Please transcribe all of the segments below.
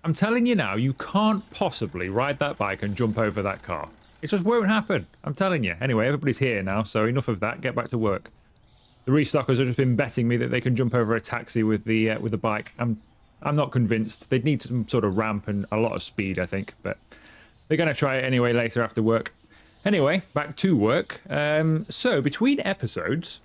I'm telling you now, you can't possibly ride that bike and jump over that car. It just won't happen. I'm telling you. Anyway, everybody's here now, so enough of that. Get back to work. The restockers have just been betting me that they can jump over a taxi with the bike. I'm not convinced. They'd need some sort of ramp and a lot of speed, I think, but they're going to try it anyway later after work. Anyway, back to work. So between episodes,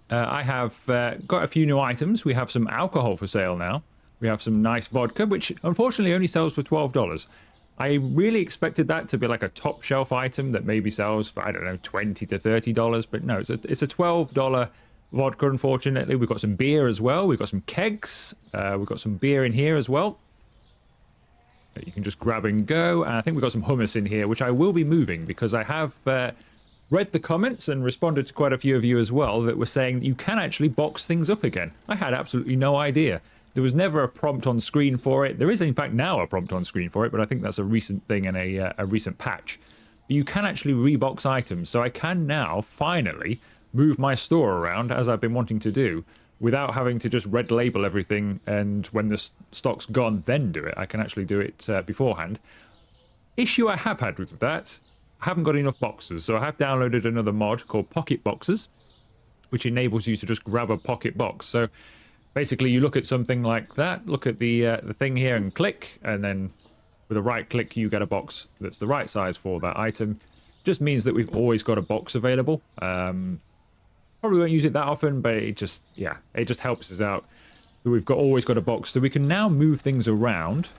I have got a few new items. We have some alcohol for sale now. We have some nice vodka, which unfortunately only sells for $12. I really expected that to be like a top shelf item that maybe sells for, I don't know, $20 to $30, but no, it's a $12 vodka, unfortunately. We've got some beer as well. We've got some kegs. We've got some beer in here as well that you can just grab and go. And I think we've got some hummus in here, which I will be moving because I have read the comments and responded to quite a few of you as well that were saying you can actually box things up again. I had absolutely no idea. There was never a prompt on screen for it. There is, in fact, now a prompt on screen for it, but I think that's a recent thing and a recent patch. But you can actually rebox items, so I can now finally move my store around as I've been wanting to do without having to just red label everything and when the stock's gone, then do it. I can actually do it beforehand. Issue I have had with that, I haven't got enough boxes, so I have downloaded another mod called Pocket Boxes, which enables you to just grab a pocket box. So basically, you look at something like that, look at the thing here and click, and then with a right click, you get a box that's the right size for that item. Just means that we've always got a box available. Probably won't use it that often, but it just helps us out. We've always got a box, so we can now move things around.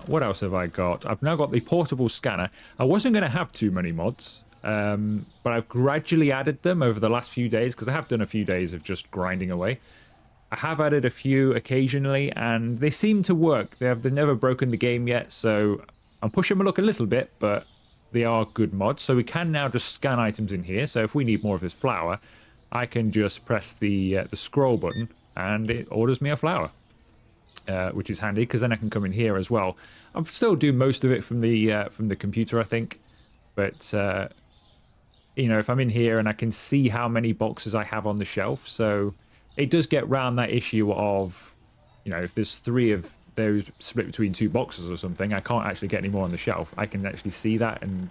What else have I got? I've now got the portable scanner. I wasn't going to have too many mods, but I've gradually added them over the last few days because I have done a few days of just grinding away. I have added a few occasionally, and they seem to work. They've never broken the game yet, so I'm pushing my luck a little bit, but they are good mods. So we can now just scan items in here. So if we need more of this flour, I can just press the scroll button, and it orders me a flour, which is handy because then I can come in here as well. I'm still doing most of it from the computer, I think, but you know, if I'm in here and I can see how many boxes I have on the shelf, so it does get round that issue of, you know, if there's 3 of those split between 2 boxes or something, I can't actually get any more on the shelf. I can actually see that and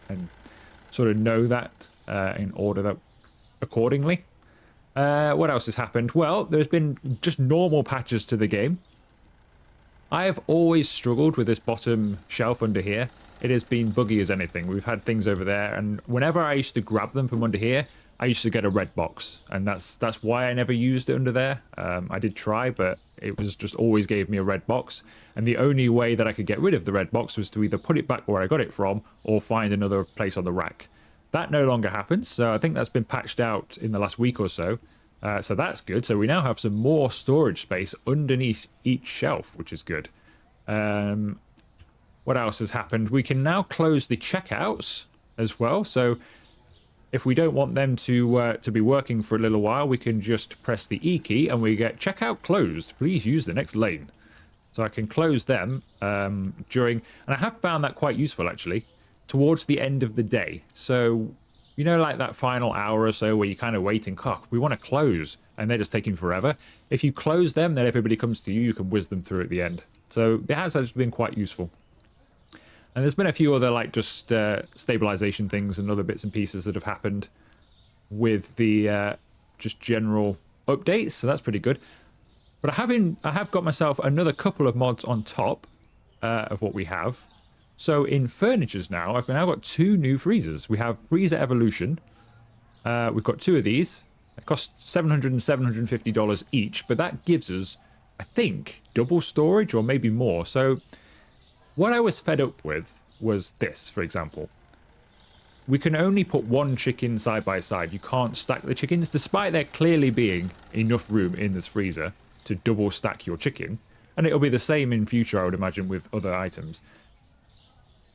sort of know that and order that accordingly. What else has happened? Well, there's been just normal patches to the game. I have always struggled with this bottom shelf under here. It has been buggy as anything. We've had things over there, and whenever I used to grab them from under here, I used to get a red box, and that's why I never used it under there. I did try, but it was just always gave me a red box, and the only way that I could get rid of the red box was to either put it back where I got it from or find another place on the rack. That no longer happens, so I think that's been patched out in the last week or so. So that's good. So we now have some more storage space underneath each shelf, which is good. What else has happened? We can now close the checkouts as well. So if we don't want them to be working for a little while, we can just press the E key and we get checkout closed. Please use the next lane. So I can close them during, and I have found that quite useful actually, towards the end of the day. So, you know, like that final hour or so where you're kind of waiting, we want to close, and they're just taking forever. If you close them, then everybody comes to you, you can whiz them through at the end. So it has actually been quite useful. And there's been a few other like just stabilization things and other bits and pieces that have happened with the just general updates, so that's pretty good. But I have got myself another couple of mods on top of what we have. So in furnitures now, I've now got 2 new freezers. We have Freezer Evolution. We've got 2 of these. It costs $700 and $750 each, but that gives us, I think, double storage or maybe more. So what I was fed up with was this, for example. We can only put 1 chicken side by side. You can't stack the chickens, despite there clearly being enough room in this freezer to double stack your chicken. And it'll be the same in future, I would imagine, with other items.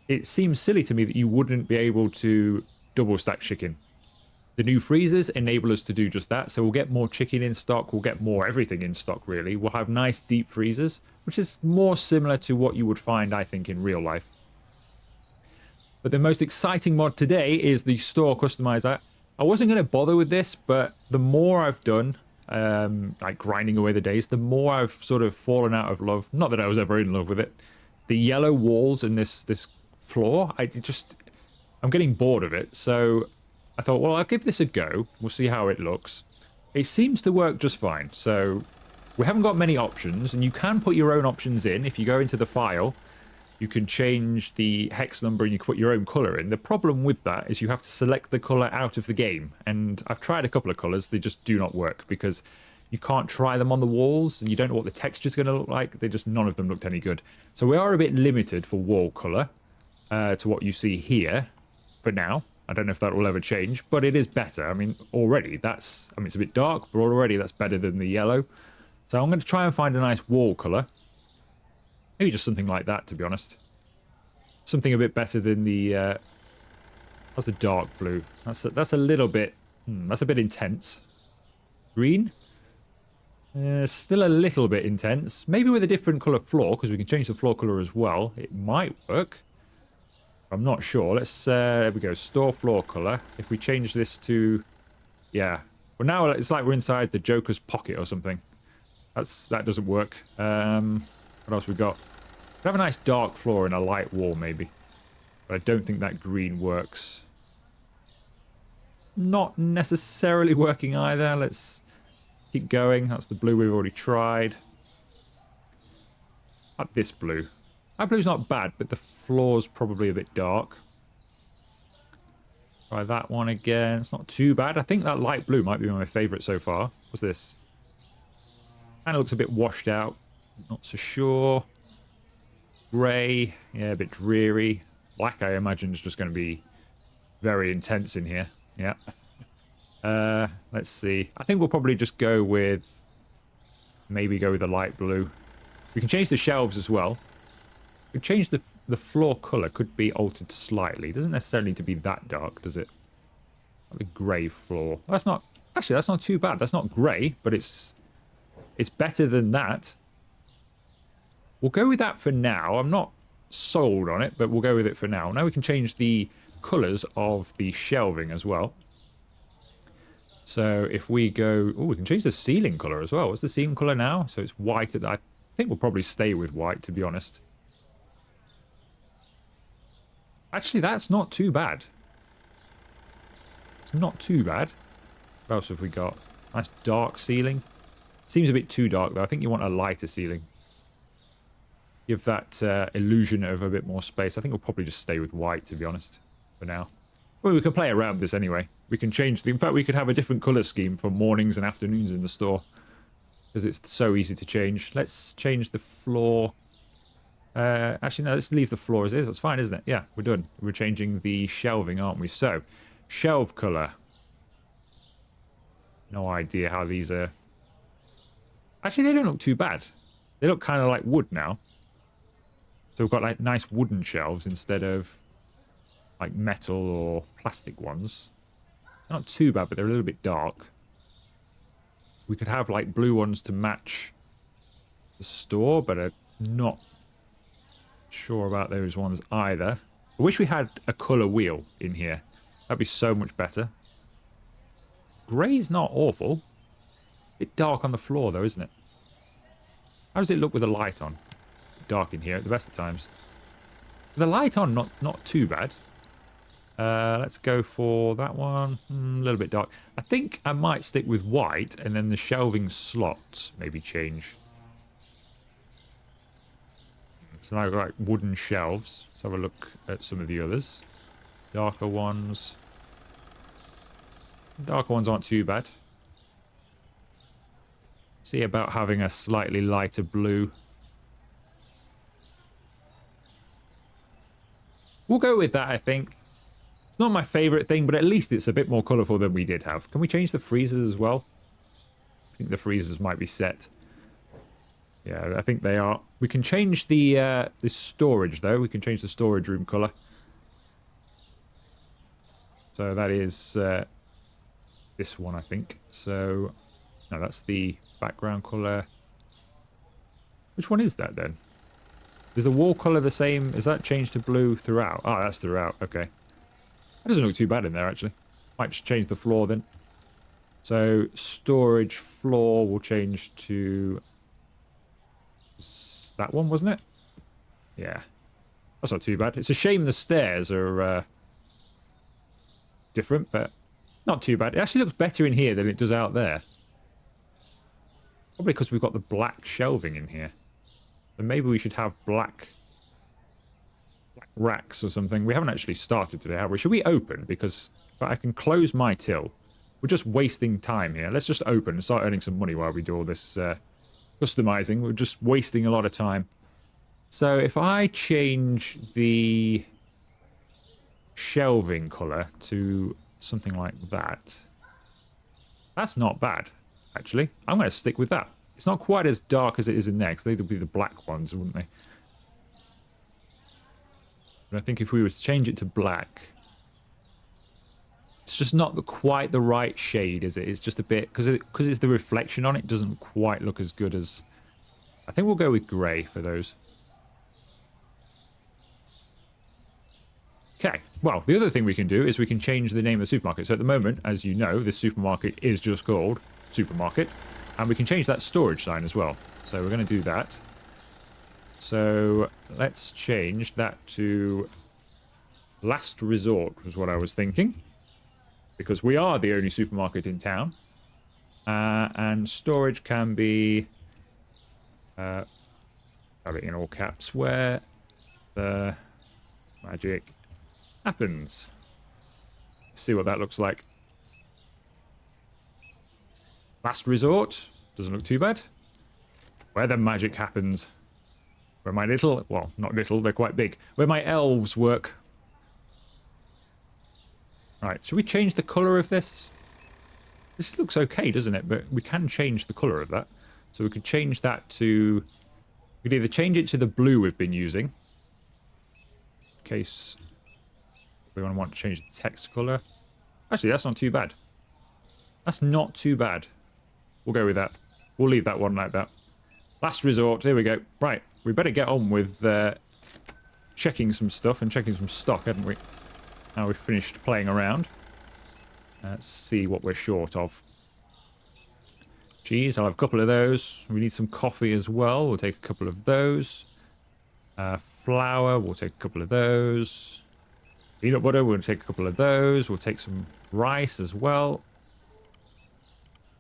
It seems silly to me that you wouldn't be able to double stack chicken. The new freezers enable us to do just that, so we'll get more chicken in stock, we'll get more everything in stock really. We'll have nice deep freezers, which is more similar to what you would find, I think, in real life. But the most exciting mod today is the store customizer. I wasn't going to bother with this, but the more I've done, like grinding away the days, the more I've sort of fallen out of love. Not that I was ever in love with it. The yellow walls and this floor, I'm getting bored of it. So I thought, well, I'll give this a go. We'll see how it looks. It seems to work just fine. So we haven't got many options, and you can put your own options in. If you go into the file, you can change the hex number and you can put your own color in. The problem with that is you have to select the color out of the game. And I've tried a couple of colors. They just do not work because you can't try them on the walls and you don't know what the texture is going to look like. None of them looked any good. So we are a bit limited for wall color to what you see here for now. I don't know if that will ever change, but it is better. I mean, already it's a bit dark, but already that's better than the yellow. So I'm going to try and find a nice wall color. Maybe just something like that, to be honest. Something a bit better than the... that's a dark blue. That's a little bit... that's a bit intense. Green? Still a little bit intense. Maybe with a different colour floor, because we can change the floor colour as well. It might work. I'm not sure. Let's... there we go. Store floor colour. If we change this to... yeah. Well, now it's like we're inside the Joker's pocket or something. That doesn't work. What else we got? We have a nice dark floor and a light wall, maybe. But I don't think that green works. Not necessarily working either. Let's keep going. That's the blue we've already tried. Like this blue. That blue's not bad, but the floor's probably a bit dark. Try that one again. It's not too bad. I think that light blue might be my favourite so far. What's this? Kind of looks a bit washed out. Not so sure. Grey. Yeah, a bit dreary. Black, I imagine, is just going to be very intense in here. Yeah. Let's see. I think we'll probably just go with... maybe go with the light blue. We can change the shelves as well. We can change the floor colour. Could be altered slightly. It doesn't necessarily need to be that dark, does it? Like the grey floor. That's not... actually, that's not too bad. That's not grey, but it's better than that. We'll go with that for now. I'm not sold on it, but we'll go with it for now. Now we can change the colours of the shelving as well. So if we go... oh, we can change the ceiling colour as well. What's the ceiling colour now? So it's white. I think we'll probably stay with white, to be honest. Actually, that's not too bad. It's not too bad. What else have we got? Nice dark ceiling. Seems a bit too dark, though. I think you want a lighter ceiling. Give that illusion of a bit more space. I think we'll probably just stay with white, to be honest, for now. Well, we can play around with this anyway. We can change... in fact, we could have a different colour scheme for mornings and afternoons in the store. Because it's so easy to change. Let's change the floor. Actually, no, let's leave the floor as is. That's fine, isn't it? Yeah, we're done. We're changing the shelving, aren't we? So, shelf colour. No idea how these are... actually, they don't look too bad. They look kind of like wood now. So we've got like nice wooden shelves instead of like metal or plastic ones. They're not too bad, but they're a little bit dark. We could have like blue ones to match the store, but I'm not sure about those ones either. I wish we had a colour wheel in here. That'd be so much better. Grey's not awful. Bit dark on the floor though, isn't it? How does it look with the light on? Dark in here at the best of times. The light on, not too bad. Let's go for that one. A little bit dark. I think I might stick with white, and then the shelving slots maybe change. So now I've got like wooden shelves. Let's have a look at some of the others. Darker ones. Darker ones aren't too bad. See about having a slightly lighter blue. We'll go with that, I think. It's not my favourite thing, but at least it's a bit more colourful than we did have. Can we change the freezers as well? I think the freezers might be set. Yeah, I think they are. We can change the storage, though. We can change the storage room colour. So that is this one, I think. So, no, that's the background colour. Which one is that, then? Is the wall colour the same? Is that changed to blue throughout? Oh, that's throughout. Okay. That doesn't look too bad in there, actually. Might just change the floor, then. So storage floor will change to that one, wasn't it? Yeah. That's not too bad. It's a shame the stairs are different, but not too bad. It actually looks better in here than it does out there. Probably because we've got the black shelving in here. So maybe we should have black racks or something. We haven't actually started today, have we? Should we open? Because I can close my till. We're just wasting time here. Let's just open and start earning some money while we do all this customizing. We're just wasting a lot of time. So if I change the shelving color to something like that, that's not bad, actually. I'm going to stick with that. It's not quite as dark as it is in there, because they'd be the black ones, wouldn't they? But I think if we were to change it to black, it's just not quite the right shade, is it? It's just a bit, because it's the reflection on it, doesn't quite look as good as... I think we'll go with grey for those. Okay, well, the other thing we can do is we can change the name of the supermarket. So at the moment, as you know, this supermarket is just called Supermarket. And we can change that storage sign as well. So we're going to do that. So let's change that to Last Resort, was what I was thinking. Because we are the only supermarket in town. And storage can be... have it in all caps, where the magic happens. Let's see what that looks like. Last Resort. Doesn't look too bad. Where the magic happens. Where my little... Well, not little, they're quite big. Where my elves work. Right, should we change the colour of this? This looks okay, doesn't it? But we can change the colour of that. So we could change that to... We could either change it to the blue we've been using. In case... we want to change the text colour. Actually, that's not too bad. That's not too bad. We'll go with that. We'll leave that one like that. Last Resort. Here we go. Right. We better get on with checking some stuff and checking some stock, hadn't we? Now we've finished playing around. Let's see what we're short of. Cheese. I'll have a couple of those. We need some coffee as well. We'll take a couple of those. Flour. We'll take a couple of those. Peanut butter, we'll take a couple of those. We'll take some rice as well.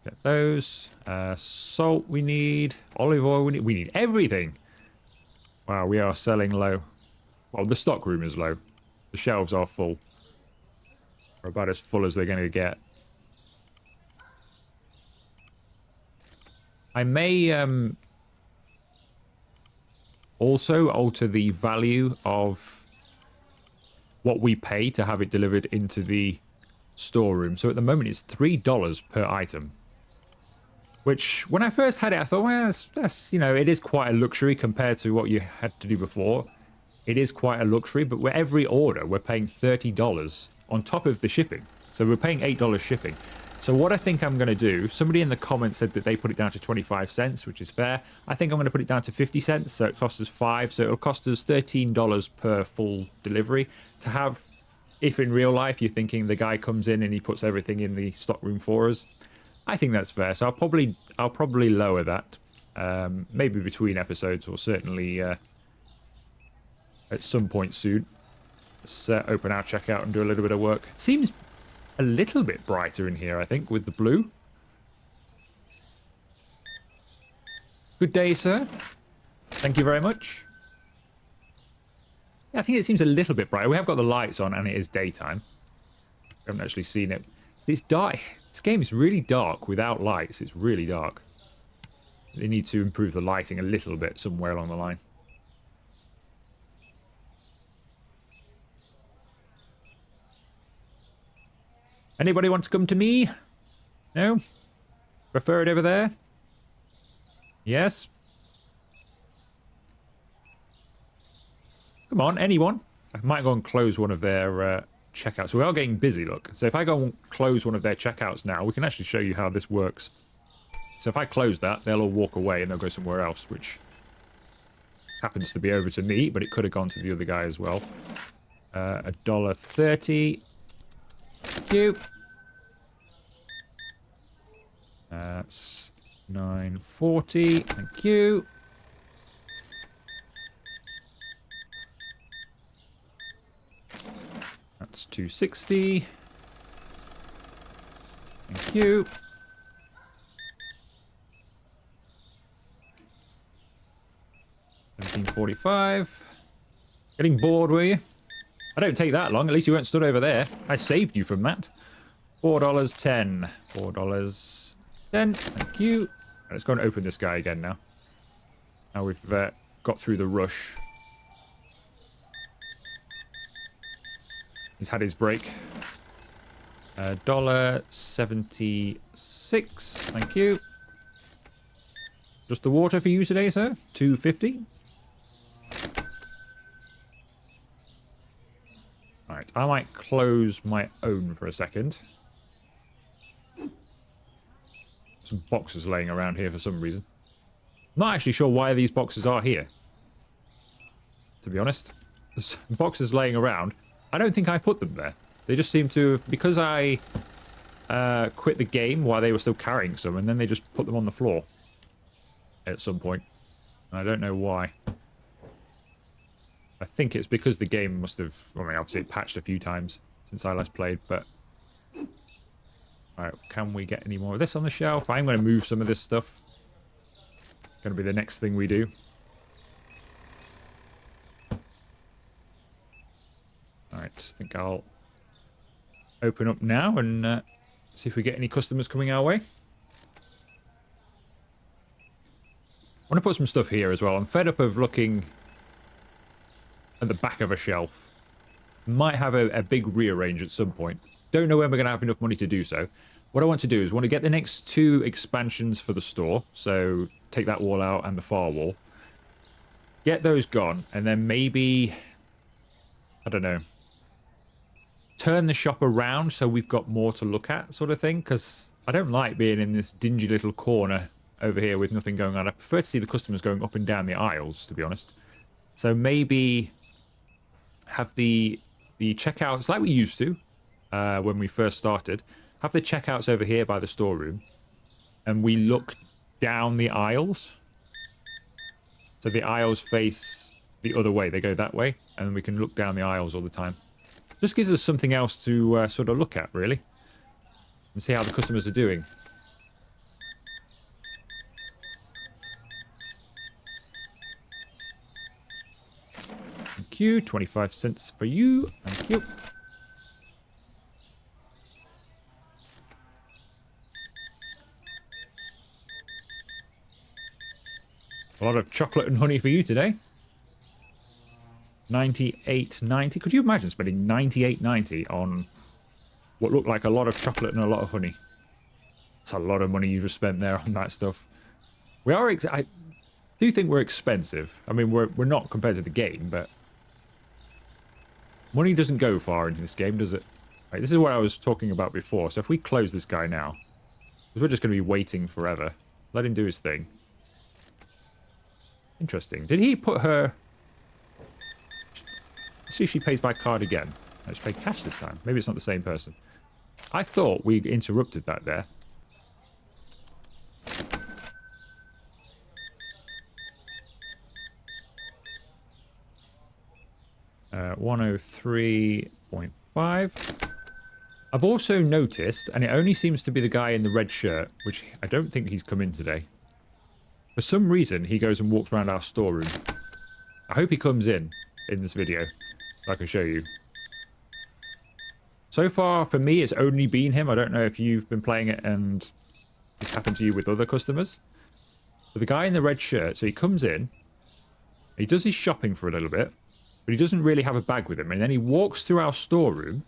Get those. Salt we need. Olive oil we need. We need everything. Wow, we are selling low. Well, the stock room is low. The shelves are full. Or about as full as they're going to get. I may also alter the value of what we pay to have it delivered into the storeroom. So at the moment it's $3 per item. Which, when I first had it, I thought, well, that's, you know, it is quite a luxury compared to what you had to do before. It is quite a luxury, but with every order, we're paying $30 on top of the shipping. So we're paying $8 shipping. So what I think I'm going to do, somebody in the comments said that they put it down to 25 cents, which is fair. I think I'm going to put it down to 50 cents, so it costs us 5. So it'll cost us $13 per full delivery to have, if in real life you're thinking the guy comes in and he puts everything in the stockroom for us. I think that's fair. So I'll probably lower that, maybe between episodes, or certainly at some point soon. Let's open our checkout and do a little bit of work. Seems a little bit brighter in here, I think, with the blue. Good day, sir. Thank you very much. Yeah, I think it seems a little bit brighter. We have got the lights on and it is daytime. I haven't actually seen it. It's dark. This game is really dark without lights. It's really dark. They need to improve the lighting a little bit somewhere along the line. Anybody want to come to me? No? Prefer it over there? Yes? Come on, anyone? I might go and close one of their checkouts. We are getting busy, look. So if I go and close one of their checkouts now, we can actually show you how this works. So if I close that, they'll all walk away and they'll go somewhere else, which happens to be over to me, but it could have gone to the other guy as well. $1.30. Thank you. That's 940. Thank you. That's 260. Thank you. 1745. Getting bored, were you? I don't take that long. At least you weren't stood over there. I saved you from that. $4.10. $4.10. Thank you. Let's go and open this guy again now. Now we've got through the rush. He's had his break. $1.76. Thank you. Just the water for you today, sir. $2.50. Right, I might close my own for a second. Some boxes laying around here for some reason. Not actually sure why these boxes are here, to be honest. There's boxes laying around. I don't think I put them there. They just seem to, because I quit the game while they were still carrying some, and then they just put them on the floor at some point. I don't know why. I think it's because the game must have, I mean, obviously it patched a few times since I last played, but... Alright, can we get any more of this on the shelf? I'm going to move some of this stuff. Going to be the next thing we do. Alright, I think I'll open up now and see if we get any customers coming our way. I want to put some stuff here as well. I'm fed up of looking at the back of a shelf. Might have a big rearrange at some point. Don't know when we're going to have enough money to do so. What I want to do is want to get the next 2 expansions for the store. So take that wall out and the far wall. Get those gone. And then maybe, I don't know, turn the shop around so we've got more to look at, sort of thing. Because I don't like being in this dingy little corner over here with nothing going on. I prefer to see the customers going up and down the aisles, to be honest. So maybe have the checkouts like we used to when we first started. Have the checkouts over here by the storeroom, and we look down the aisles. So the aisles face the other way. They go that way, and then we can look down the aisles all the time. Just gives us something else to sort of look at, really, and see how the customers are doing. Thank you. 25 cents for you. Thank you. A lot of chocolate and honey for you today. 98.90. Could you imagine spending 98.90 on what looked like a lot of chocolate and a lot of honey? That's a lot of money you just spent there on that stuff. We are. I do think we're expensive. I mean, we're not compared to the game, but money doesn't go far into this game, does it? Right, this is what I was talking about before. So if we close this guy now, because we're just going to be waiting forever, let him do his thing. Interesting. Did he put her... Let's see if she pays by card again. Let's pay cash this time. Maybe it's not the same person. I thought we interrupted that there. Uh, 103.5. I've also noticed, and it only seems to be the guy in the red shirt, which I don't think he's come in today. For some reason, he goes and walks around our storeroom. I hope he comes in this video, so I can show you. So far, for me, it's only been him. I don't know if you've been playing it and it's happened to you with other customers. But the guy in the red shirt, so he comes in, he does his shopping for a little bit, but he doesn't really have a bag with him. And then he walks through our storeroom,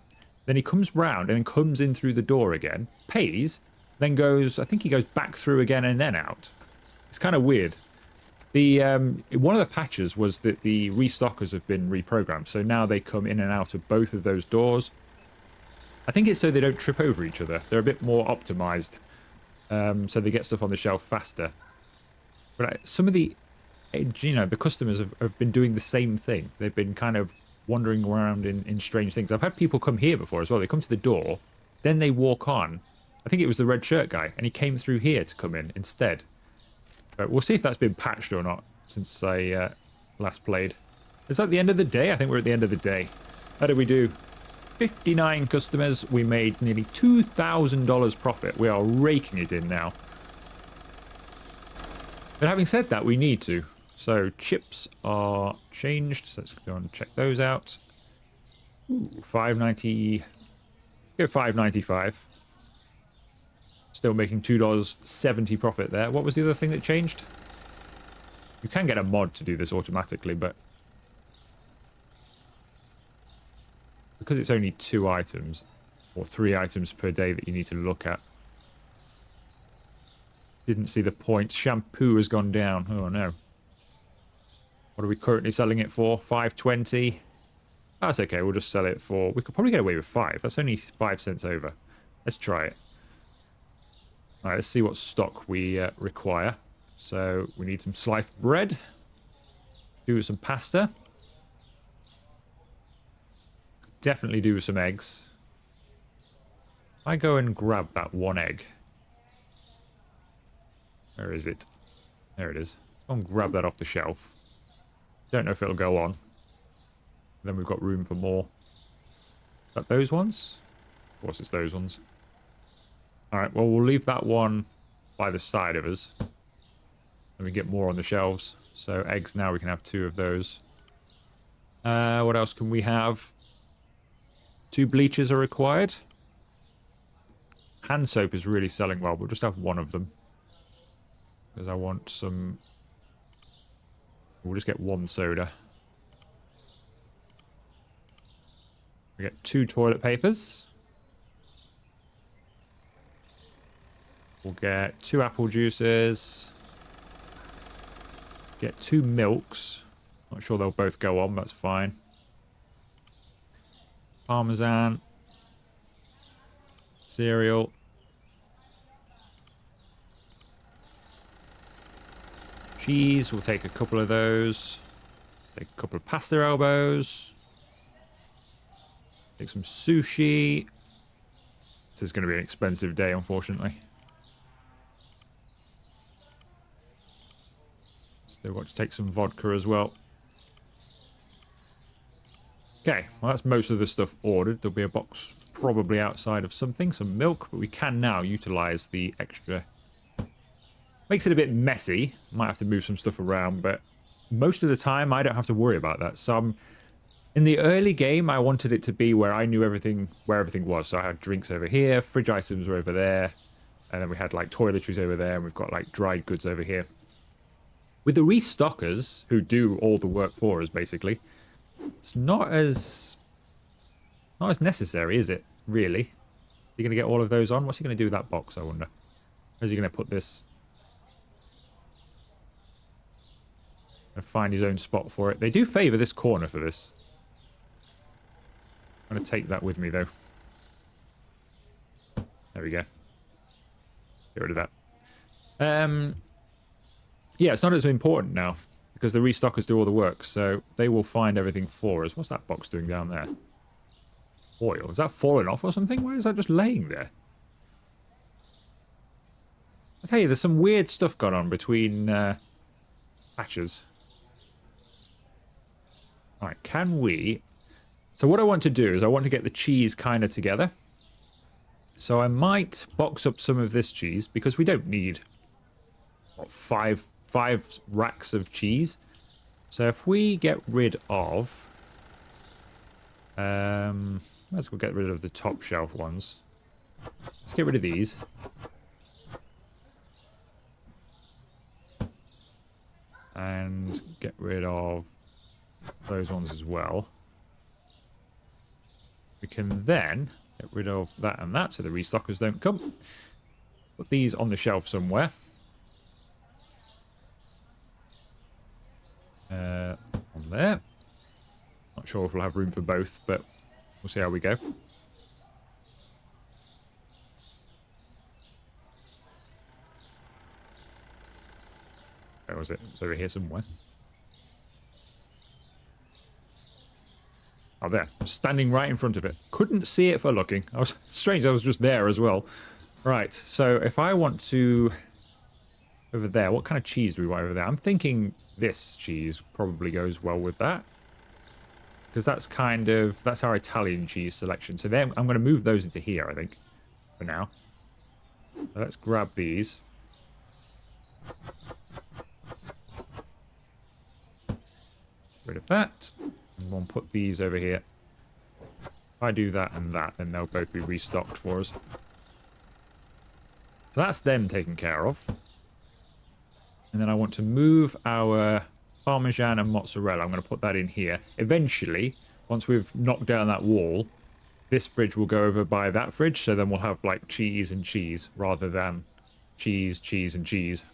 then he comes round and then comes in through the door again, pays, then goes, I think he goes back through again and then out. It's kind of weird. The one of the patches was that the restockers have been reprogrammed, so now they come in and out of both of those doors. I think it's so they don't trip over each other. They're a bit more optimized, so they get stuff on the shelf faster. But some of the, you know, the customers have been doing the same thing. They've been kind of wandering around in strange things. I've had people come here before as well. They come to the door, then they walk on I think it was the red shirt guy, and he came through here to come in instead. But we'll see if that's been patched or not since I last played. Is that the end of the day? I think we're at the end of the day. How did we do? 59 customers. We made nearly $2,000 profit. We are raking it in now. But having said that, we need to. So chips are changed. So let's go and check those out. Ooh, 590. Go 595. Still making $2.70 profit there. What was the other thing that changed? You can get a mod to do this automatically, but because it's only 2 items or 3 items per day that you need to look at. Didn't see the point. Shampoo has gone down. Oh no. What are we currently selling it for? 520. That's okay. We'll just sell it for... We could probably get away with 5. That's only 5 cents over. Let's try it. All right, let's see what stock we require. So we need some sliced bread. Do some pasta. Definitely do some eggs. I go and grab that 1 egg. Where is it? There it is. Let's go and grab that off the shelf. Don't know if it'll go on. Then we've got room for more. Is that those ones? Of course it's those ones. Alright, well we'll leave that one by the side of us. And we get more on the shelves. So eggs now, we can have 2 of those. What else can we have? 2 bleachers are required. Hand soap is really selling well. We'll just have 1 of them. Because I want some... We'll just get 1 soda. We get 2 toilet papers. We'll get 2 apple juices. Get 2 milks. Not sure they'll both go on, that's fine. Parmesan. Cereal. Cheese, we'll take a couple of those. Take a couple of pasta elbows. Take some sushi. This is going to be an expensive day, unfortunately. Still got to take some vodka as well. Okay, well that's most of the stuff ordered. There'll be a box probably outside of something, some milk, but we can now utilize the extra. Makes it a bit messy. Might have to move some stuff around, but most of the time I don't have to worry about that. In the early game, I wanted it to be where I knew everything, where everything was. So I had drinks over here, fridge items were over there, and then we had like toiletries over there, and we've got like dried goods over here. With the restockers, who do all the work for us, basically, it's not as necessary, is it? Really? You're going to get all of those on? What's he going to do with that box, I wonder? Where's he going to put this? Gonna find his own spot for it. They do favour this corner for this. I'm going to take that with me, though. There we go. Get rid of that. Yeah, it's not as important now, because the restockers do all the work, so they will find everything for us. What's that box doing down there? Oil. Is that falling off or something? Why is that just laying there? I tell you, there's some weird stuff going on between patches. Alright, can we... So what I want to do is I want to get the cheese kind of together. So I might box up some of this cheese, because we don't need, what, five racks of cheese. So if we get rid of... let's go get rid of the top shelf ones. Let's get rid of these. And get rid of those ones as well. We can then get rid of that and that so the restockers don't come. Put these on the shelf somewhere. On there. Not sure if we'll have room for both, but we'll see how we go. Where was it? It's over here somewhere. Oh, there. Standing right in front of it. Couldn't see it for looking. Strange, I was just there as well. Right, so if I want to... Over there, what kind of cheese do we want over there? I'm thinking this cheese probably goes well with that. Because that's kind of... That's our Italian cheese selection. So then I'm going to move those into here, I think, for now. So let's grab these. Rid of that. And we'll put these over here. If I do that and that, then they'll both be restocked for us. So that's them taken care of. And then I want to move our Parmesan and mozzarella. I'm going to put that in here. Eventually, once we've knocked down that wall, this fridge will go over by that fridge. So then we'll have like cheese and cheese rather than cheese, cheese, and cheese.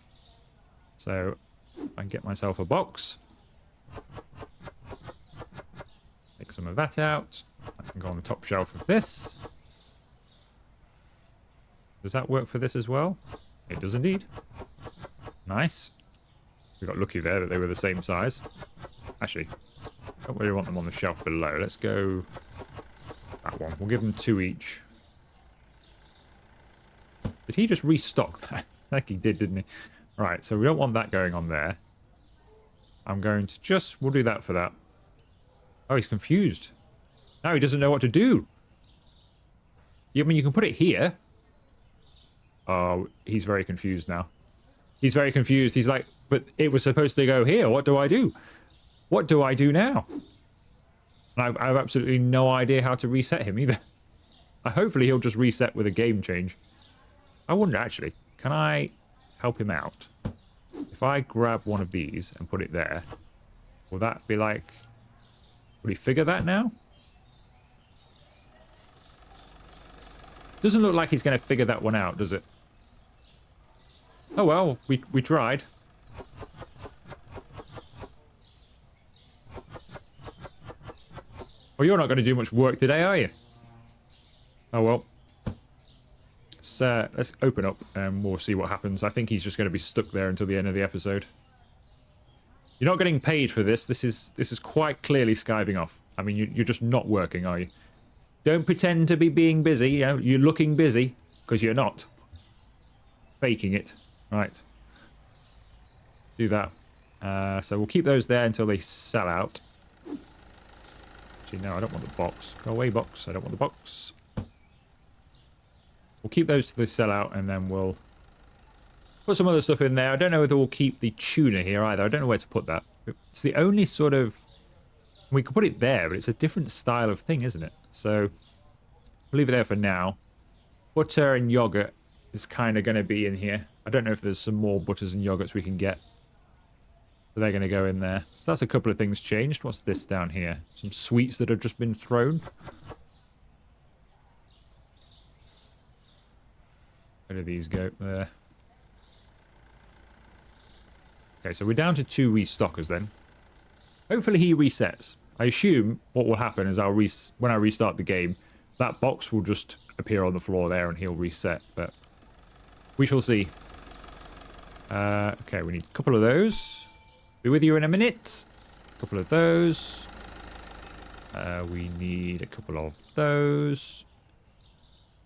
So I can get myself a box. Take some of that out. I can go on the top shelf of this. Does that work for this as well? It does indeed. Nice. We got lucky there that they were the same size. Actually, don't really want them on the shelf below. Let's go that one. We'll give them 2 each. Did he just restock that? I think he did, didn't he? Right, so we don't want that going on there. I'm going to just... We'll do that for that. Oh, he's confused. Now he doesn't know what to do. I mean, you can put it here. Oh, he's very confused now. He's very confused. He's like, but it was supposed to go here. What do I do? What do I do now? And I have absolutely no idea how to reset him either. Hopefully he'll just reset with a game change. I wonder, actually, can I help him out? If I grab one of these and put it there, will that be like... Will he figure that now? Doesn't look like he's going to figure that one out, does it? Oh well, we tried. Well, you're not going to do much work today, are you? Oh well. Let's open up and we'll see what happens. I think he's just going to be stuck there until the end of the episode. You're not getting paid for this. This is quite clearly skiving off. I mean, you're just not working, are you? Don't pretend to be being busy. You know, you're looking busy because you're not. Faking it. Right. Do that. So we'll keep those there until they sell out. Actually, no, I don't want the box. Go away, box. I don't want the box. We'll keep those till they sell out, and then we'll put some other stuff in there. I don't know whether we'll keep the tuna here either. I don't know where to put that. It's the only sort of... We could put it there, but it's a different style of thing, isn't it? So we'll leave it there for now. Butter and yogurt is kind of going to be in here. I don't know if there's some more butters and yogurts we can get. So they're going to go in there. So that's a couple of things changed. What's this down here? Some sweets that have just been thrown. Where do these go? There. Okay, so we're down to 2 restockers then. Hopefully he resets. I assume what will happen is when I restart the game, that box will just appear on the floor there and he'll reset, but we shall see. Okay, we need a couple of those. Be with you in a minute. A couple of those. We need a couple of those.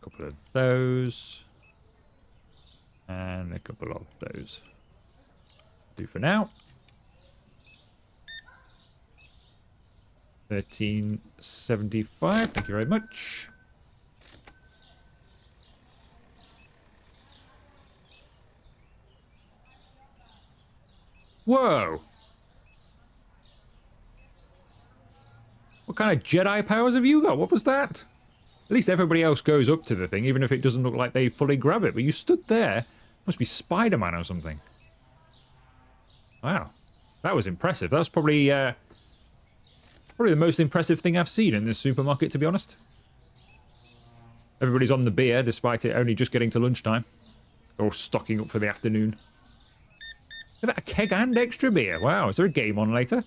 A couple of those. And a couple of those. Do for now. 1375. Thank you very much. Whoa! What kind of Jedi powers have you got? What was that? At least everybody else goes up to the thing, even if it doesn't look like they fully grab it. But you stood there. Must be Spider-Man or something. Wow. That was impressive. That was probably the most impressive thing I've seen in this supermarket, to be honest. Everybody's on the beer, despite it only just getting to lunchtime. They're all stocking up for the afternoon. Is that a keg and extra beer? Wow, is there a game on later?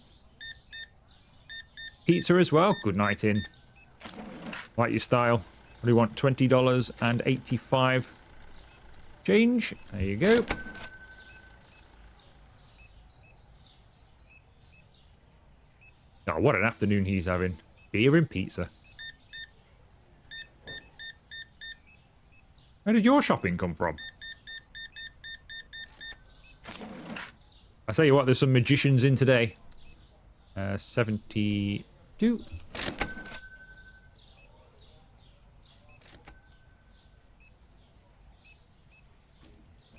Pizza as well? Good night in. Like your style. What do you want? $20 and 85 change. There you go. Oh, what an afternoon he's having. Beer and pizza. Where did your shopping come from? I tell you what, there's some magicians in today. 72.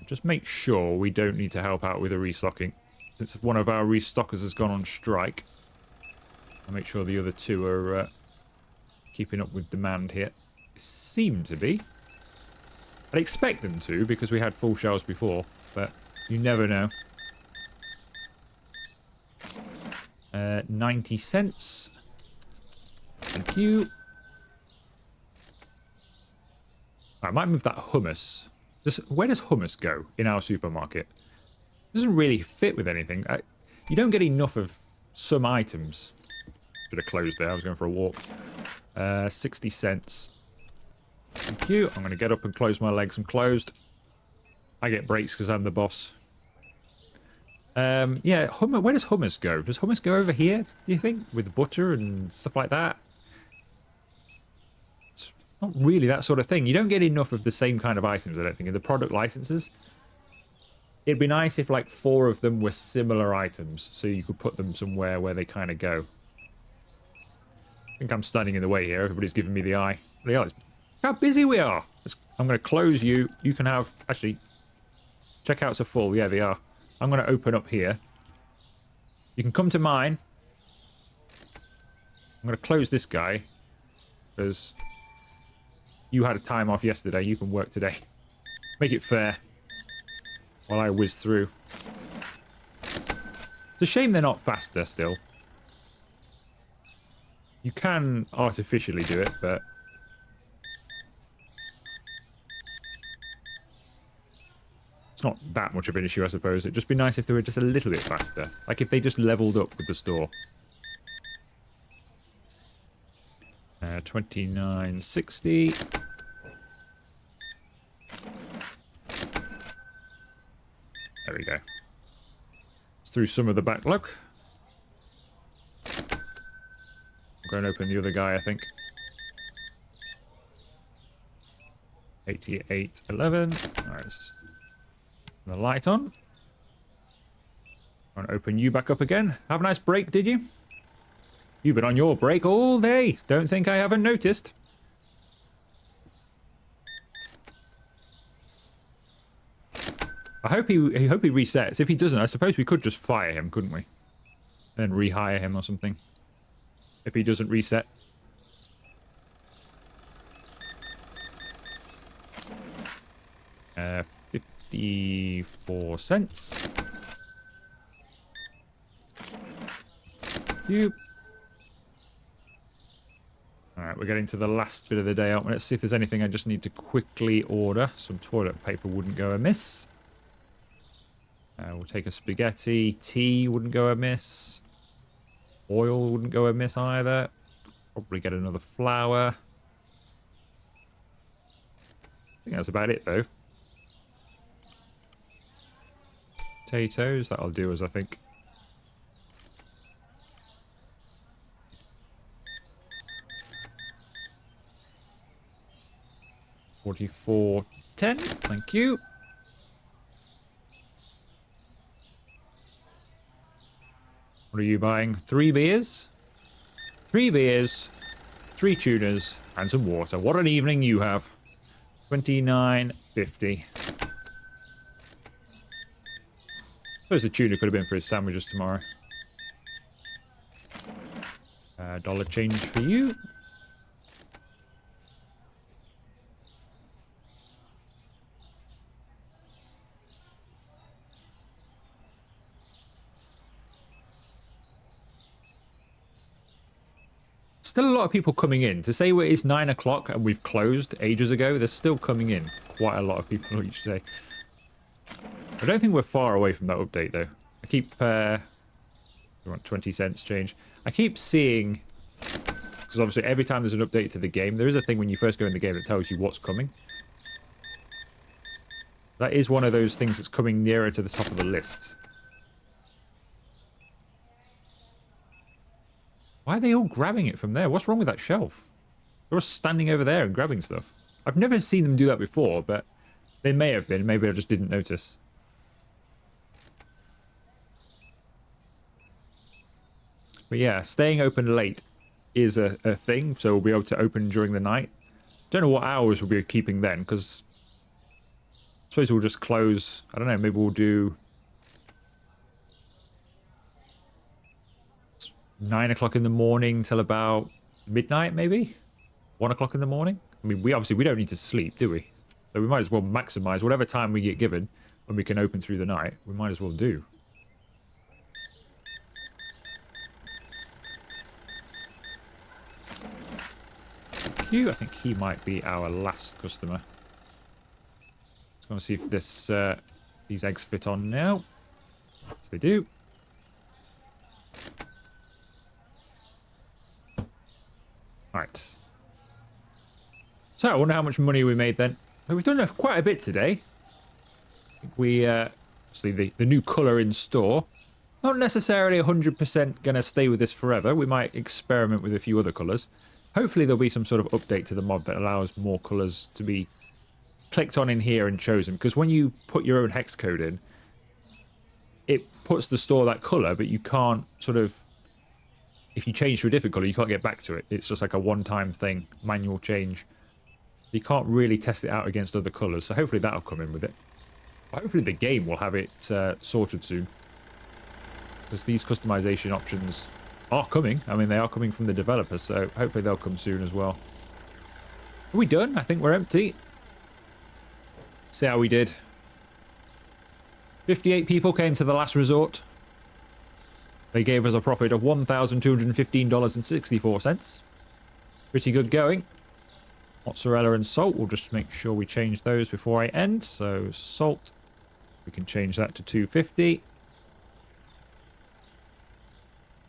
Just make sure we don't need to help out with the restocking. Since one of our restockers has gone on strike, I'll make sure the other two are keeping up with demand here. Seem to be. I'd expect them to, because we had full shelves before, but you never know. 90 cents. Thank you. I might move that hummus. Where does hummus go in our supermarket? It doesn't really fit with anything. You don't get enough of some items. Should have closed there. I was going for a walk. 60 cents. Thank you. I'm going to get up and close my legs. I'm closed. I get breaks because I'm the boss. Yeah, where does hummus go? Does hummus go over here, do you think? With butter and stuff like that? It's not really that sort of thing. You don't get enough of the same kind of items, I don't think, in the product licenses. It'd be nice if, like, 4 of them were similar items, so you could put them somewhere where they kind of go. I think I'm standing in the way here. Everybody's giving me the eye. Look how busy we are. I'm going to close you. You can have... Actually, checkouts are full. Yeah, they are. I'm going to open up here. You can come to mine. I'm going to close this guy. Because you had a time off yesterday. You can work today. Make it fair. While I whiz through. It's a shame they're not faster still. You can artificially do it, but... It's not that much of an issue, I suppose. It'd just be nice if they were just a little bit faster. Like if they just leveled up with the store. 29.60. There we go. It's through some of the backlog. I'll go and open the other guy, I think. 88.11. Alright. The light on. I'm going to open you back up again. Have a nice break, did you? You've been on your break all day. Don't think I haven't noticed. I hope he resets. If he doesn't, I suppose we could just fire him, couldn't we? And then rehire him or something. If he doesn't reset. Uh, 54 cents. You. Alright, we're getting to the last bit of the day, aren't we? Let's see if there's anything I just need to quickly order. Some toilet paper wouldn't go amiss. We'll take a spaghetti. Tea wouldn't go amiss. Oil wouldn't go amiss either. Probably get another flour. I think that's about it, though. Potatoes, that'll do us, I think. $44.10, thank you. What are you buying? 3 beers? 3 beers, 3 tunas, and some water. What an evening you have. $29.50. Suppose the tuna could have been for his sandwiches tomorrow. Dollar change for you. Still a lot of people coming in. To say it's 9 o'clock and we've closed ages ago, there's still coming in quite a lot of people each day. I don't think we're far away from that update, though. I keep... I want 20 cents change. I keep seeing... Because obviously every time there's an update to the game, there is a thing when you first go in the game that tells you what's coming. That is one of those things that's coming nearer to the top of the list. Why are they all grabbing it from there? What's wrong with that shelf? They're all standing over there and grabbing stuff. I've never seen them do that before, but they may have been. Maybe I just didn't notice. But yeah, staying open late is a thing, so we'll be able to open during the night. Don't know what hours we'll be keeping then, because I suppose we'll just close. I don't know, maybe we'll do 9 o'clock in the morning till about midnight, maybe 1 o'clock in the morning. I mean, we don't need to sleep, do we? So we might as well maximize whatever time we get given when we can open through the night. We might as well do. I think he might be our last customer. Just going to see if this these eggs fit on now. Yes, they do. Right. So I wonder how much money we made then. We've done quite a bit today. I think we obviously the new colour in store. Not necessarily 100% going to stay with this forever. We might experiment with a few other colours. Hopefully there'll be some sort of update to the mod that allows more colours to be clicked on in here and chosen. Because when you put your own hex code in, it puts the store that colour, but you can't sort of... If you change to a different colour, you can't get back to it. It's just like a one-time thing, manual change. You can't really test it out against other colours, so hopefully that'll come in with it. But hopefully the game will have it sorted soon. Because these customization options are coming. I mean, they are coming from the developers, so hopefully they'll come soon as well. Are we done? I think we're empty. See how we did. 58 people came to the last resort. They gave us a profit of $1,215.64. Pretty good going. Mozzarella and salt. We'll just make sure we change those before I end. So salt, we can change that to $2.50.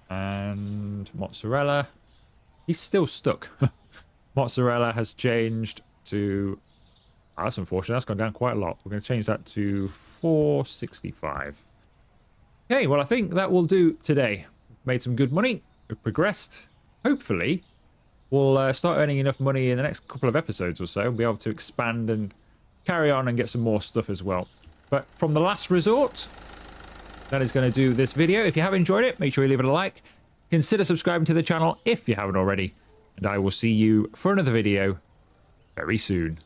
And mozzarella, he's still stuck. Mozzarella has changed to... Oh, that's unfortunate. That's gone down quite a lot. We're going to change that to $4.65. Okay, well, I think that will do today. Made some good money. We've progressed. Hopefully, we'll start earning enough money in the next couple of episodes or so and be able to expand and carry on and get some more stuff as well. But from the last resort, that is going to do this video. If you have enjoyed it, make sure you leave it a like. Consider subscribing to the channel if you haven't already. And I will see you for another video very soon.